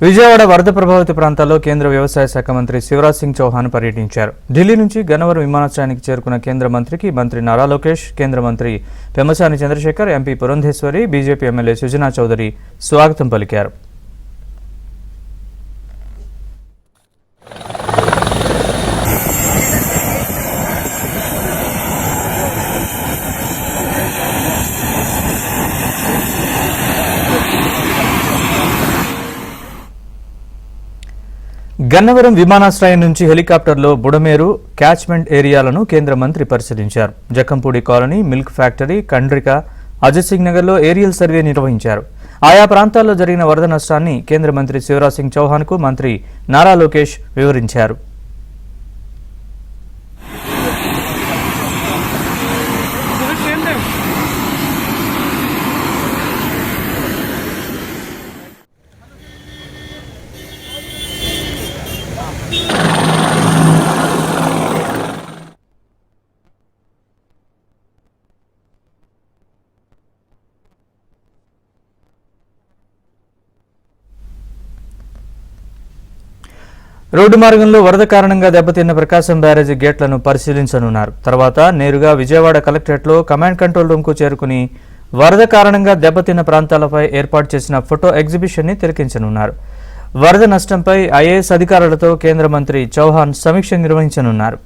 విజయవాడ వరద ప్రభావిత ప్రాంతాల్లో కేంద్ర వ్యవసాయ శాఖ మంత్రి శివరాజ్ సింగ్ చౌహాన్ పర్యటించారు. ఢిల్లీ నుంచి గన్నవరం విమానాశ్రయానికి చేరుకున్న కేంద్ర మంత్రికి మంత్రి నారా లోకేష్, కేంద్ర మంత్రి Pemmasani Chandrasekhar, MP Purandeswari, BJP MLA Sujana Chowdary స్వాగతం పలికారు. గన్నవరం విమానాశ్రయం నుంచి హెలికాప్టర్లో బుడమేరు క్యాచ్మెంట్ ఏరియాలను కేంద్ర మంత్రి పరిశీలించారు. Jakkampudi colony, milk factory, Kandrika, Ajit Singh నగర్లో ఏరియల్ సర్వే నిర్వహించారు. ఆయా ప్రాంతాల్లో జరిగిన వరద నష్టాన్ని కేంద్ర మంత్రి శివరాజ్ సింగ్ చౌహాన్కు మంత్రి నారా లోకేష్ వివరించారు. రోడ్డు మార్గంలో వరద కారణంగా దెబ్బతిన్న ప్రకాశం బ్యారేజీ గేట్లను పరిశీలించనున్నారు. తర్వాత నేరుగా విజయవాడ కలెక్టరేట్లో కమాండ్ కంట్రోల్ రూమ్కు చేరుకుని వరద కారణంగా దెబ్బతిన్న ప్రాంతాలపై ఏర్పాటు చేసిన ఫోటో ఎగ్జిబిషన్ని తిలకించనున్నారు. వరద నష్టంపై ఐఏఎస్ అధికారులతో కేంద్ర మంత్రి చౌహాన్ సమీక్ష నిర్వహించనున్నారు.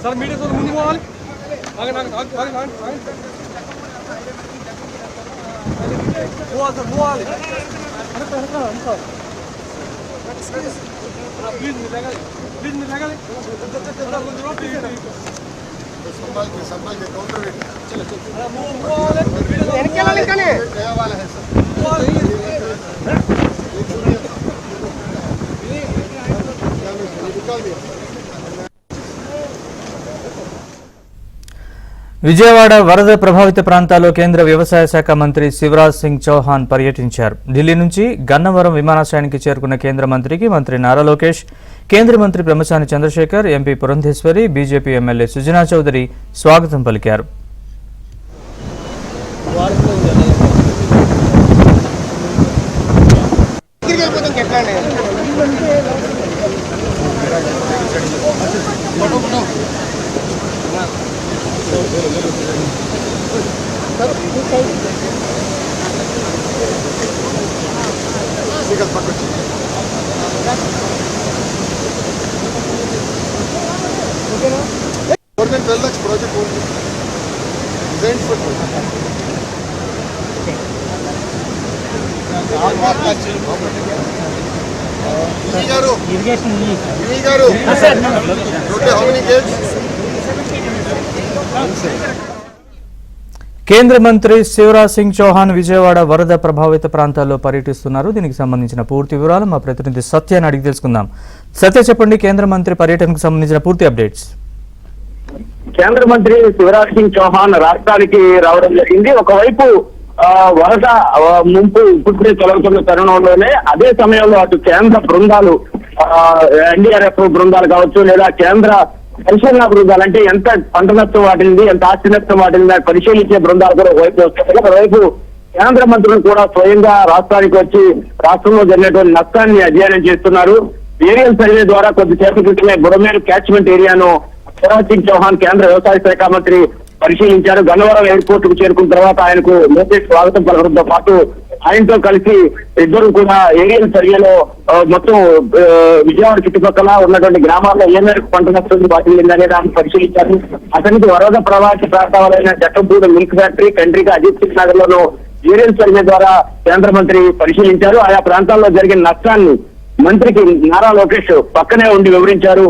सर मीडिया सर मुंडू वाले आगे आगे आगे आगे आगे वो सर वो वाले अरे तो प्लीज मिलेगा संभाल के काउंटर वेट चलो चलो वो वाले क्या वाले कने गया वाला है सर वो वाले निकाल दिया. విజయవాడ వరద ప్రభావిత ప్రాంతాల్లో కేంద్ర వ్యవసాయ శాఖ మంత్రి శివరాజ్ సింగ్ చౌహాన్ పర్యటించారు. ఢిల్లీ నుంచి గన్నవరం విమానాశ్రయానికి చేరుకున్న కేంద్ర మంత్రికి మంత్రి నారా లోకేష్, కేంద్ర మంత్రి Pemmasani Chandrasekhar, MP Purandeswari, BJP MLA Sujana Chowdary స్వాగతం పలికారు. More than 12 lakhs project only designed for how many gates? కేంద్ర మంత్రి శివరాజ్ సింగ్ చౌహాన్ విజయవాడ వరద ప్రభావిత ప్రాంతాల్లో పర్యటిస్తున్నారు. దీనికి సంబంధించిన పూర్తి వివరాలు మా ప్రతినిధి సత్యాన్ని అడిగి తెలుసుకుందాం. సత్య, చెప్పండి, కేంద్ర మంత్రి పర్యటనకు సంబంధించిన పూర్తి అప్డేట్స్. కేంద్ర మంత్రి శివరాజ్ సింగ్ చౌహాన్ రాష్ట్రానికి రావడం జరిగింది. ఒకవైపు వరద ముంపు ఇప్పుడే తొలగుతున్న తరుణంలోనే అదే సమయంలో అటు కేంద్ర బృందాలు, ఎన్డీఆర్ఎఫ్ బృందాలు కావచ్చు, లేదా కేంద్ర పరిశీలన బృందాలు, అంటే ఎంత పంట నష్టం వాటింది, ఎంత ఆస్తి నష్టం వాటింది పరిశీలించే బృందాలు కూడా ఒకవైపు వస్తాయి. ఒకవైపు కేంద్ర మంత్రులు కూడా స్వయంగా రాష్ట్రానికి వచ్చి రాష్ట్రంలో జరిగినటువంటి నష్టాన్ని అధ్యయనం చేస్తున్నారు. ఏరియల్ సర్వే ద్వారా కొద్దిసేపు క్రితమే బుడమేరు క్యాచ్మెంట్ ఏరియాను శివరాజ్ సింగ్ చౌహాన్ కేంద్ర వ్యవసాయ శాఖ మంత్రి పరిశీలించారు. గన్నవరం ఎయిర్పోర్ట్ కు చేరుకున్న తర్వాత ఆయనకు లోకేష్ స్వాగతం పలకడంతో పాటు ఆయనతో కలిసి ఇద్దరు కూడా ఏరియల్ సర్వేలో మొత్తం విజయవాడ చుట్టుపక్కల ఉన్నటువంటి గ్రామాల్లో ఏ మేరకు పంట నష్టం వాటిల్లిందనే దాన్ని పరిశీలించారు. అతనికి వరద ప్రవాహ ప్రాంతాలైన జక్కంపూడి, మిల్క్ ఫ్యాక్టరీ, కండ్రిక, అజిత్ సింగ్ నగర్ లోను ఏరియల్ సర్వే ద్వారా కేంద్ర మంత్రి పరిశీలించారు. ఆయా ప్రాంతాల్లో జరిగిన నష్టాన్ని మంత్రికి నారా లోకేష్ పక్కనే ఉండి వివరించారు.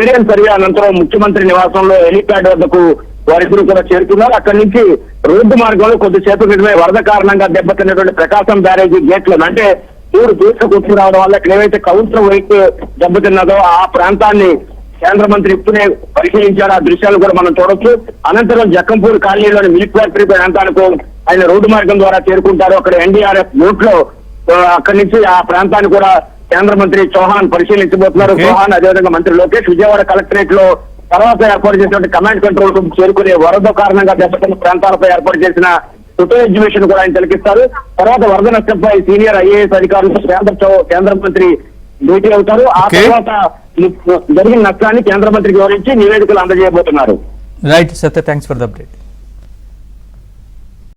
ఏరియల్ సర్వే అనంతరం ముఖ్యమంత్రి నివాసంలో హెలిప్యాడ్ వద్దకు వారిద్దరూ కూడా చేరుకున్నారు. అక్కడి నుంచి రోడ్డు మార్గంలో కొద్దిసేపు క్రితమే వరద కారణంగా దెబ్బతిన్నటువంటి ప్రకాశం బ్యారేజీ గేట్లను, అంటే నీరు దూసుకొచ్చి రావడం వల్ల ఇక్కడ ఏవైతే కౌంటర్ వైపు దెబ్బతిన్నదో ఆ ప్రాంతాన్ని కేంద్ర మంత్రి ఇప్పుడే పరిశీలించారు. ఆ దృశ్యాలు కూడా మనం చూడొచ్చు. అనంతరం జక్కంపూడి కాలనీలోని మిల్క్ ఫ్యాక్టరీ ప్రాంతానికి ఆయన రోడ్డు మార్గం ద్వారా చేరుకుంటారు. అక్కడ ఎన్డీఆర్ఎఫ్ బోట్ లో అక్కడి నుంచి ఆ ప్రాంతాన్ని కూడా కేంద్ర మంత్రి చౌహాన్ పరిశీలించబోతున్నారు. Okay. చౌహాన్ అదేవిధంగా మంత్రి లోకేష్ విజయవాడ కలెక్టరేట్ లో తర్వాత ఏర్పాటు చేసినటువంటి కమాండ్ కంట్రోల్ రూమ్ చేరుకునే వరద కారణంగా దెబ్బతిన్న ప్రాంతాలపై ఏర్పాటు చేసిన ఫోటో ఎగ్జిబిషన్ కూడా ఆయన తిలకిస్తారు. తర్వాత వరద నష్టంపై సీనియర్ ఐఏఎస్ అధికారులతో కేంద్ర మంత్రి భేటీ అవుతారు. ఆ Okay. తర్వాత జరిగిన నష్టాన్ని కేంద్ర మంత్రికి వివరించి నివేదికలు అందజేయబోతున్నారు. Right Satya, thanks for the update.